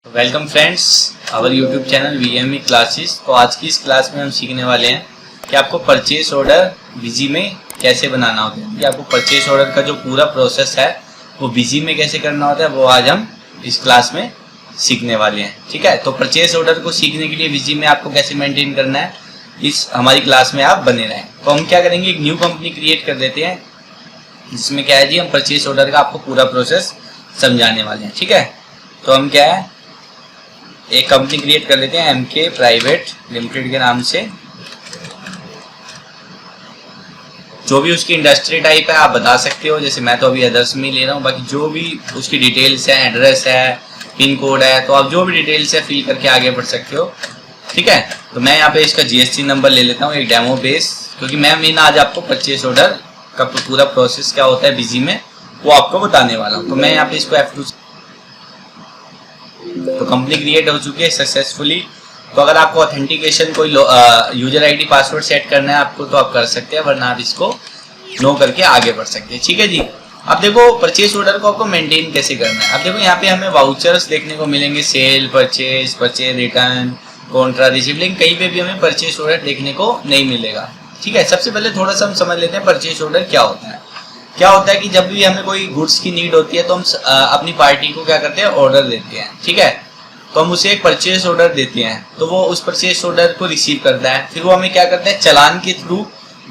Welcome friends our YouTube channel VME classes. तो आज की इस क्लास में हम सीखने वाले हैं कि आपको परचेस ऑर्डर बिजी में कैसे बनाना होता है, कि आपको परचेस ऑर्डर का जो पूरा प्रोसेस है वो बिजी में कैसे करना होता है, वो आज हम इस क्लास में सीखने वाले हैं। ठीक है, तो परचेस ऑर्डर को सीखने के लिए बिजी में आपको कैसे मेंटेन करना है, इस हमारी क्लास में आप बने रहें। तो हम क्या करेंगे, एक न्यू कंपनी क्रिएट कर देते हैं जिसमें क्या है जी, हम परचेस ऑर्डर का आपको पूरा प्रोसेस समझाने वाले हैं। ठीक है, तो हम क्या है, एक कंपनी क्रिएट कर लेते हैं एमके प्राइवेट लिमिटेड के नाम से। जो भी उसकी इंडस्ट्री टाइप है आप बता सकते हो, जैसे मैं तो अभी अदर्स में ही ले रहा हूँ, बाकी जो भी उसकी डिटेल्स है, एड्रेस है, पिन कोड है, तो आप जो भी डिटेल्स है फिल करके आगे बढ़ सकते हो। ठीक है, तो मैं यहाँ पे इसका जीएसटी नंबर ले लेता हूँ, एक डेमो बेस, क्योंकि मैं मेन आज आपको परचेस ऑर्डर का पूरा प्रोसेस क्या होता है बिजी में वो आपको बताने वाला हूँ। तो मैं यहाँ पे इसको F2 तो कंपनी क्रिएट हो चुकी है सक्सेसफुली। तो अगर आपको ऑथेंटिकेशन कोई यूजर आईडी पासवर्ड सेट करना है आपको, तो आप कर सकते हैं, वरना आप इसको नो करके आगे बढ़ सकते हैं। ठीक है जी, अब देखो परचेस ऑर्डर को आपको मेंटेन कैसे करना है। अब देखो यहाँ पे हमें वाउचर्स देखने को मिलेंगे, sale, purchase, return, contra, receive, लेकिन कहीं पे भी हमें परचेस ऑर्डर देखने को नहीं मिलेगा। ठीक है, सबसे पहले थोड़ा सा हम समझ लेते हैं परचेस ऑर्डर क्या होता है। क्या होता है कि जब भी हमें कोई गुड्स की नीड होती है तो हम अपनी पार्टी को क्या करते हैं, ऑर्डर देते हैं। ठीक है, तो हम उसे एक परचेस ऑर्डर देते हैं, तो वो उस परचेस ऑर्डर को रिसीव करता है, फिर वो हमें क्या करता है, चालान के थ्रू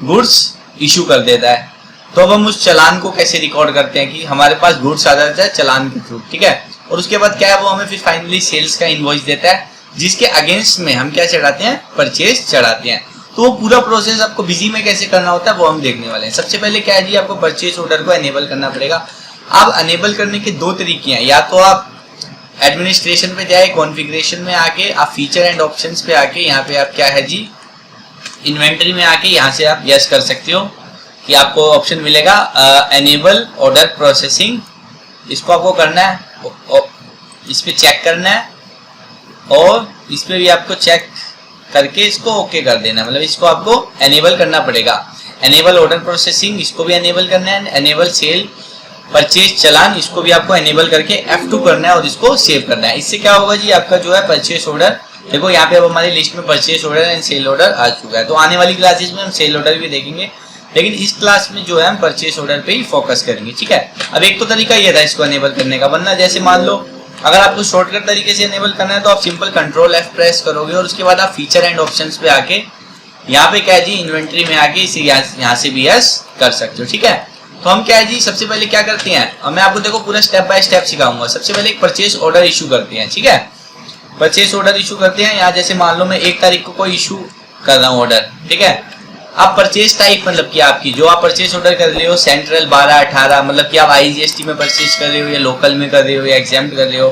गुड्स इशू कर देता है। तो अब हम उस चालान को कैसे रिकॉर्ड करते हैं कि हमारे पास गुड्स आ जाता है चालान के थ्रू। ठीक है, और उसके बाद क्या है, वो हमें फिर फाइनली सेल्स का इनवॉइस देता है, जिसके अगेंस्ट में हम क्या चढ़ाते हैं, परचेस चढ़ाते हैं। तो वो पूरा प्रोसेस आपको बिजी में कैसे करना होता है वो हम देखने वाले हैं। सबसे पहले क्या है जी, आपको परचेस ऑर्डर को एनेबल करना पड़ेगा। अब एनेबल करने के दो तरीके हैं, या तो आप एडमिनिस्ट्रेशन पे जाए, कॉन्फ़िगरेशन में आके आप फीचर एंड ऑप्शंस पे आके यहाँ पे आप क्या है जी, इन्वेंटरी में आके यहाँ से आप यस कर सकते हो कि आपको ऑप्शन मिलेगा एनेबल ऑर्डर प्रोसेसिंग। इसको आपको करना है, इस पे चेक करना है और इस पे भी आपको चेक करके इसको ओके कर देना, मतलब इसको आपको एनेबल करना पड़ेगा। एनेबल ऑर्डर प्रोसेसिंग इसको भी एनेबल करना है, एनेबल सेल परचेज चलान इसको भी आपको एनेबल करके F2 करना है और इसको सेव करना है। इससे क्या होगा जी, आपका जो है परचेस ऑर्डर, देखो यहाँ पे अब हमारी लिस्ट में purchase order and sale order आ चुका है। तो आने वाली क्लासेस में हम सेल ऑर्डर भी देखेंगे, लेकिन इस क्लास में जो है हम परचेस ऑर्डर पे ही फोकस करेंगे। ठीक है, अब एक तो तरीका ये था इसको एनेबल करने का, वरना जैसे मान लो अगर आपको शॉर्टकट तरीके से एनेबल करना है तो आप सिंपल कंट्रोल F प्रेस करोगे और उसके बाद आप फीचर एंड ऑप्शंस पे आके यहाँ पे क्या है जी, इन्वेंट्री में आके इसे यहाँ से भी यस कर सकते हो। ठीक है, तो हम क्या है जी, सबसे पहले क्या करते हैं, और मैं आपको देखो पूरा स्टेप बाय स्टेप सिखाऊंगा। सबसे पहले एक परचेस ऑर्डर इशू करते हैं। ठीक है, परचेस ऑर्डर इशू करते हैं। यहाँ जैसे मान लो मैं 1 तारीख को कोई इशू कर रहा हूँ ऑर्डर। ठीक है, अब परचेस टाइप मतलब कि आपकी जो आप परचेस ऑर्डर कर रहे हो, सेंट्रल 12-18, मतलब कि आप IGST में परचेस कर रहे हो या लोकल में कर रहे हो या एग्जाम्प्ट कर रहे हो।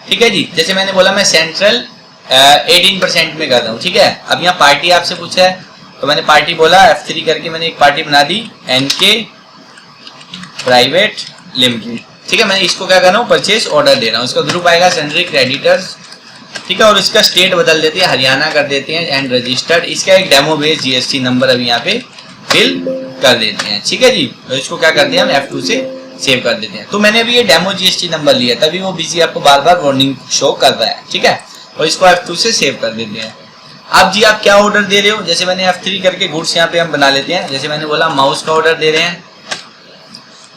ठीक है जी, जैसे मैंने बोला मैं सेंट्रल 18% में कर रहा हूँ। ठीक है, अब यहाँ पार्टी आपसे पूछा है तो मैंने पार्टी बोला, F3 करके मैंने एक पार्टी बना दी, NK प्राइवेट लिमिटेड। ठीक है, मैं इसको क्या कर रहा हूँ, परचेस ऑर्डर दे रहा हूँ। इसका ग्रुप आएगा सन्ड्री क्रेडिटर्स। ठीक है, और इसका स्टेट बदल देते हैं, हरियाणा कर देते हैं एंड रजिस्टर्ड। इसका एक डेमो बेस जीएसटी नंबर अभी यहाँ पे फिल कर देते हैं। ठीक है जी, तो इसको क्या करते हैं हम F2 से सेव कर देते हैं। तो मैंने अभी ये डेमो जीएसटी नंबर लिया, तभी वो बिजी आपको बार बार वार्निंग शो कर रहा है। ठीक है, और इसको F2 से सेव कर देते हैं। अब जी आप क्या ऑर्डर दे रहे हो, जैसे मैंने F3 करके गुड्स यहाँ पे हम बना लेते हैं। जैसे मैंने बोला माउस का ऑर्डर दे रहे हैं,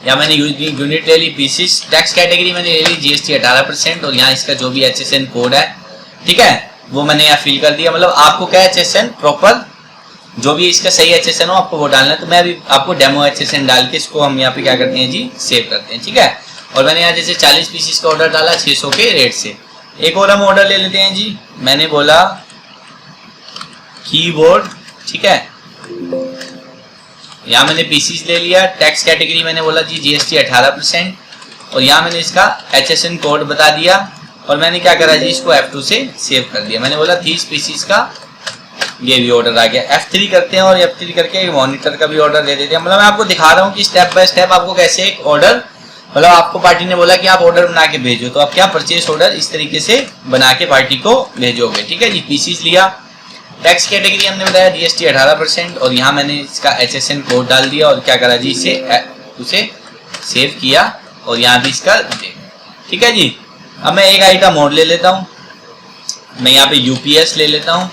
या मैंने यूनिट ले ली, पीसीस, टैक्स कैटेगरी मैंने ले ली जीएसटी 18%, और यहाँ इसका जो भी HSN कोड है, ठीक है, वो मैंने यहाँ फिल कर दिया। मतलब आपको क्या HSN प्रॉपर जो भी इसका सही HSN हो आपको वो डालना है। तो मैं अभी आपको डेमो HSN डाल के इसको हम यहाँ पे क्या करते हैं जी, सेव करते हैं। ठीक है, और मैंने यहाँ जैसे 40 पीसीस का ऑर्डर डाला 600 के रेट से। एक और हम ऑर्डर ले लेते हैं जी, मैंने बोला कीबोर्ड। ठीक है, यहाँ मैंने पीसीस ले लिया, टैक्स कैटेगरी मैंने बोला जी जीएसटी 18%, और यहाँ मैंने इसका HSN कोड बता दिया, और मैंने क्या करा जी, इसको F2 से सेव कर दिया। मैंने बोला 30 पीसीस का ये भी ऑर्डर आ गया। F3 करते हैं और F3 करके मॉनिटर का भी ऑर्डर दे देते हैं। मतलब मैं आपको दिखा रहा हूँ कि स्टेप बाय स्टेप आपको कैसे एक ऑर्डर, मतलब आपको पार्टी ने बोला कि आप ऑर्डर बना के भेजो, तो आप क्या परचेस ऑर्डर इस तरीके से बना के पार्टी को भेजोगे। ठीक है जी, पीसीस लिया, टैक्स कैटेगरी हमने बताया जीएसटी 18%, और यहाँ मैंने इसका HSN कोड डाल दिया और क्या करा जी, इसे उसे सेव किया और यहाँ भी इसका दे। ठीक है जी। अब मैं एक आइटम और ले लेता हूँ, मैं यहाँ पे यूपीएस ले लेता हूँ,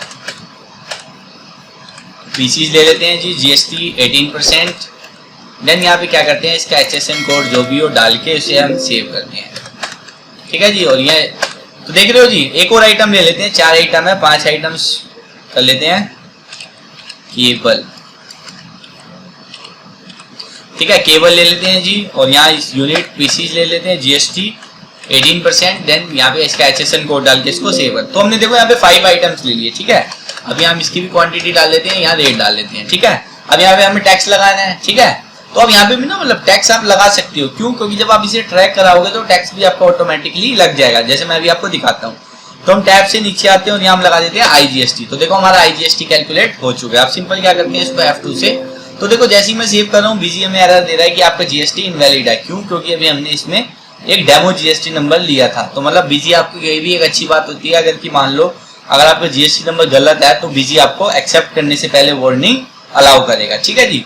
पीसीज ले लेते हैं जी, जीएसटी 18%। देन यहाँ पे क्या करते हैं, इसका HSN कोड जो भी हो डाल के इसे हम सेव करते हैं। ठीक है जी। और ये तो देख रहे हो जी, एक और आइटम ले लेते हैं, 4 आइटम है, 5 आइटम्स कर लेते हैं। केबल, ठीक है, केबल ले लेते हैं जी। और यहाँ इस यूनिट पीसीज ले लेते हैं, जीएसटी 18%। देन यहाँ पे इसका HSN कोड डाल के इसको सेव कर। तो हमने देखो यहाँ पे 5 आइटम्स ले लिए। ठीक है। अब यहाँ हम इसकी भी क्वांटिटी डाल लेते हैं, यहाँ रेट डाल लेते हैं। ठीक है। अब यहाँ पे हमें टैक्स लगाना है। ठीक है। तो अब यहाँ पे भी ना मतलब टैक्स आप लगा सकते हो, क्यों? क्योंकि जब आप इसे ट्रैक कराओगे तो टैक्स भी आपका ऑटोमेटिकली लग जाएगा। जैसे मैं अभी आपको दिखाता हूँ, तो हम टैब से नीचे आते हैं और यहाँ हम लगा देते हैं IGST। तो देखो हमारा IGST कैलकुलेट हो चुका है। आप सिंपल क्या करते हैं, इसको F2 से, तो देखो जैसे ही मैं सेव कर रहा हूँ बीजी हमें एरर दे रहा है कि आपका GST इनवैलिड है। क्यों? क्योंकि अभी हमने इसमें एक डेमो GST नंबर लिया था। तो मतलब बीजी आपको ये भी एक अच्छी बात होती है, अगर कि मान लो अगर आपका GST नंबर गलत है तो बीजी आपको एक्सेप्ट करने से पहले वार्निंग अलाउ करेगा। ठीक है जी,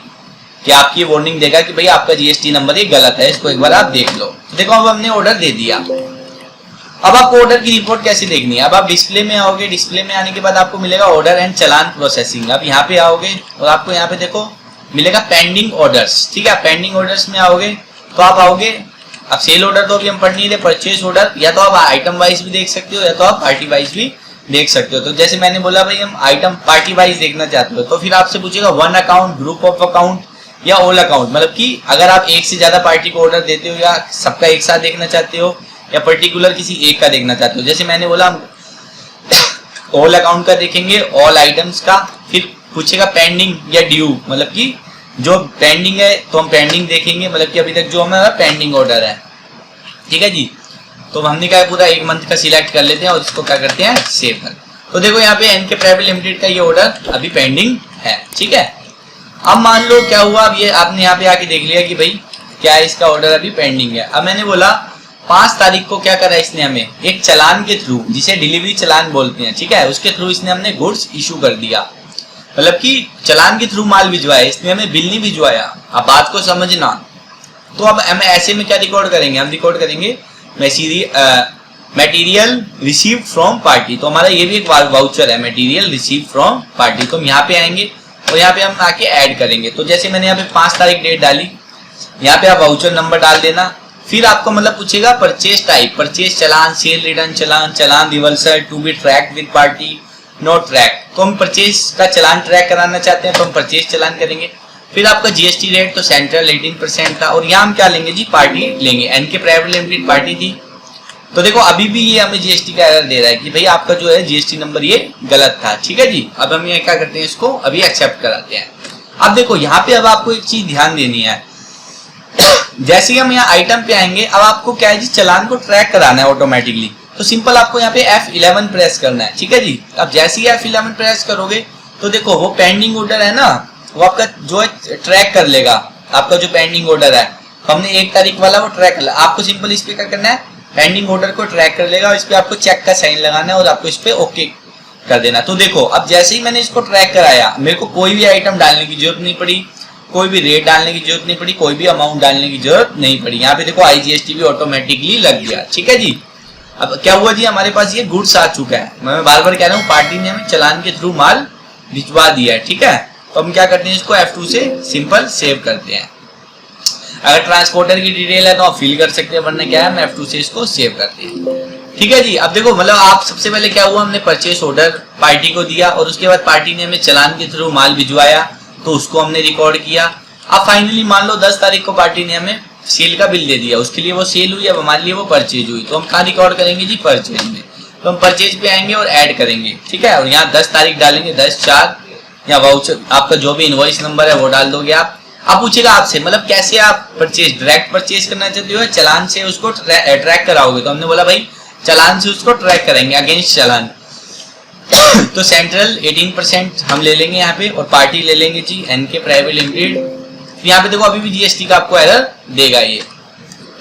कि आपकी वार्निंग देगा कि भाई आपका GST नंबर ये गलत है, इसको एक बार आप देख लो। तो देखो अब हमने ऑर्डर दे दिया। अब आपको ऑर्डर की रिपोर्ट कैसे देखनी है, अब आप डिस्प्ले में आओगे, डिस्प्ले में आने के बाद आपको मिलेगा ऑर्डर एंड चलान प्रोसेसिंग। अब यहाँ पे आओगे और आपको यहाँ पे देखो मिलेगा पेंडिंग ऑर्डर्स। ठीक है, पेंडिंग ऑर्डर्स में आओगे तो आप आओगे, अब सेल ऑर्डर तो अभी हम पढ़ नहीं रहे, परचेज ऑर्डर या तो आप आइटम वाइज भी देख सकते हो या तो आप पार्टी वाइज भी देख सकते हो। तो जैसे मैंने बोला भाई हम आइटम पार्टी वाइज देखना चाहते हो, तो फिर आपसे पूछेगा one account, group of account या ऑल अकाउंट। मतलब कि अगर आप एक से ज्यादा पार्टी को ऑर्डर देते हो या सबका एक साथ देखना चाहते हो या पर्टिकुलर किसी एक का देखना चाहते हो। जैसे मैंने बोला हम ऑल अकाउंट का देखेंगे, ऑल आइटम्स का, फिर पूछेगा पेंडिंग या ड्यू, मतलब कि जो पेंडिंग है तो हम पेंडिंग देखेंगे, मतलब कि अभी तक जो हमारा पेंडिंग ऑर्डर है। ठीक है जी। तो हमने क्या पूरा एक मंथ का सिलेक्ट कर लेते हैं और इसको क्या करते हैं, सेव कर। तो देखो यहाँ पे एनके प्राइवेट लिमिटेड का ये ऑर्डर अभी पेंडिंग है। ठीक है। अब मान लो क्या हुआ, अब ये आपने यहाँ पे आके देख लिया कि भाई क्या है, इसका ऑर्डर अभी पेंडिंग है। अब मैंने बोला 5 तारीख को क्या करा इसने हमें एक चलान के थ्रू, जिसे डिलीवरी चलान बोलते हैं, ठीक है, उसके थ्रू इसने हमने गुड्स इशू कर दिया, मतलब कि चलान के थ्रू माल भिजवाया, इसने हमें बिल नहीं भिजवाया। अब बात को समझना। तो अब हम ऐसे में क्या रिकॉर्ड करेंगे, हम रिकॉर्ड करेंगे मटेरियल रिसीव फ्रॉम पार्टी। तो हमारा ये भी एक वाउचर है, मटेरियल रिसीव फ्रॉम पार्टी। तो हम यहाँ पे आएंगे और यहाँ पे हम आके ऐड करेंगे। तो जैसे मैंने यहाँ पे 5 तारीख डेट डाली, यहाँ पे आप वाउचर नंबर डाल देना। फिर आपको मतलब पूछेगा purchase type, purchase challan, sale return challan, challan reversal, to be tracked with party, not track. तो हम परचेज का चलान ट्रैक कराना चाहते हैं तो हम परचेज चलान करेंगे। फिर आपका जीएसटी रेट तो सेंट्रल 18% था और यहाँ हम क्या लेंगे जी, पार्टी लेंगे। एनके प्राइवेट लिमिटेड पार्टी थी। तो देखो अभी भी ये हमें जीएसटी का एरर दे रहा है कि भाई आपका जो है जीएसटी नंबर ये गलत था। ठीक है जी। अब हम ये क्या करते हैं, इसको अभी एक्सेप्ट कराते हैं। अब देखो यहाँ पे अब आपको एक चीज ध्यान देनी है, जैसे ही हम यहाँ आइटम पे आएंगे, अब आपको क्या है जी, चलान को ट्रैक कराना है ऑटोमेटिकली। तो सिंपल आपको यहाँ पे F11 प्रेस करना है। ठीक है जी। अब जैसे ही F11 प्रेस करोगे तो देखो वो पेंडिंग ऑर्डर है ना, वो आपका जो है ट्रैक कर लेगा, आपका जो पेंडिंग ऑर्डर है। हमने 1 तारीख वाला वो ट्रैक कर, आपको सिंपल इस पे क्या करना है, पेंडिंग ऑर्डर को ट्रैक कर लेगा और इस पे आपको चेक का साइन लगाना है और आपको इस पे ओके कर देना। तो देखो अब जैसे ही मैंने इसको ट्रैक कराया, मेरे को कोई भी आइटम डालने की जरूरत नहीं पड़ी, कोई भी रेट डालने की जरूरत नहीं पड़ी, कोई भी अमाउंट डालने की जरूरत नहीं पड़ी। यहाँ पे देखो IGST भी ऑटोमेटिकली लग गया। ठीक है जी। अब क्या हुआ जी, हमारे पास ये गुड्स आ चुका है। मैं बार बार कह रहा हूँ, पार्टी ने हमें चलान के थ्रू माल भिजवा दिया है। ठीक है। तो हम क्या करते हैं, इसको F2 से सिंपल सेव करते हैं। अगर ट्रांसपोर्टर की डिटेल है तो आप फिल कर सकते हैं, वरना क्या है, हम F2 से इसको सेव करते हैं। ठीक है जी। अब देखो मतलब आप सबसे पहले क्या हुआ, हमने परचेस ऑर्डर पार्टी को दिया और उसके बाद पार्टी ने हमें चलान के थ्रू माल भिजवाया तो उसको हमने रिकॉर्ड किया। अब फाइनली मान लो 10 तारीख को पार्टी ने हमें सेल का बिल दे दिया, उसके लिए वो सेल हुई, अब हमारे लिए वो परचेज हुई। तो हम कहाँ रिकॉर्ड करेंगे जी, परचेज में। तो हम परचेज पे आएंगे और ऐड करेंगे। ठीक है। और यहाँ 10 तारीख डालेंगे, 10/4, या वाउचर आपका जो भी इनवॉइस नंबर है वो डाल दोगे आप। अब पूछेगा आपसे मतलब कैसे आप परचेज, डायरेक्ट परचेज करना चाहते हो, चलान से उसको ट्रैक कराओगे। तो हमने बोला भाई चलान से उसको ट्रैक करेंगे, अगेंस्ट चलान। तो सेंट्रल 18% हम ले लेंगे यहाँ पे और पार्टी ले लेंगे जी एनके प्राइवेट लिमिटेड। यहाँ पे देखो अभी भी जीएसटी का आपको एरर देगा ये।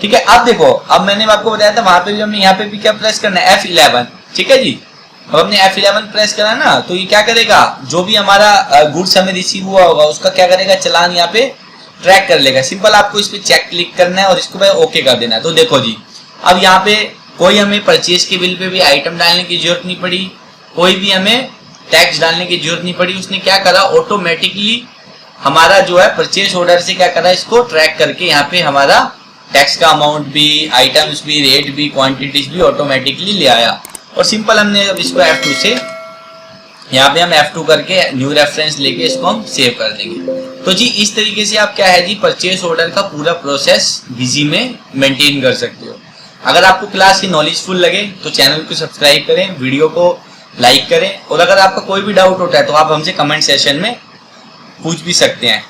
ठीक है। अब देखो, अब मैंने आपको बताया था वहां पे भी हमने यहाँ पे भी क्या प्रेस करना है, F11। ठीक है जी। अब हमने F11 प्रेस करा ना, तो ये क्या करेगा, जो भी हमारा गुड्स हमें रिसीव हुआ होगा उसका क्या करेगा, चलान यहाँ पे ट्रैक कर लेगा। सिंपल आपको इस पे चेक क्लिक करना है और इसको भाई ओके कर देना है। तो देखो जी, अब यहाँ पे कोई हमें परचेज के बिल पे भी आइटम डालने की जरूरत नहीं पड़ी, कोई भी हमें टैक्स डालने की जरूरत नहीं पड़ी। उसने क्या करा, ऑटोमेटिकली हमारा जो है परचेज ऑर्डर से क्या करा, इसको ट्रैक करके यहाँ पे हमारा टैक्स का अमाउंट भी, आइटम्स भी, रेट भी, क्वांटिटीज भी ऑटोमेटिकली ले आया। और सिंपल हमने अब इसको F2 से यहाँ पे हम F2 करके न्यू रेफरेंस लेके इसको हम सेव कर देंगे। तो जी इस तरीके से आप क्या है जी परचेज ऑर्डर का पूरा प्रोसेस बिजी में मेंटेन कर सकते हो। अगर आपको क्लास की नॉलेजफुल लगे तो चैनल को सब्सक्राइब करें, वीडियो को लाइक करें, और अगर आपका कोई भी डाउट होता है तो आप हमसे कमेंट सेशन में पूछ भी सकते हैं।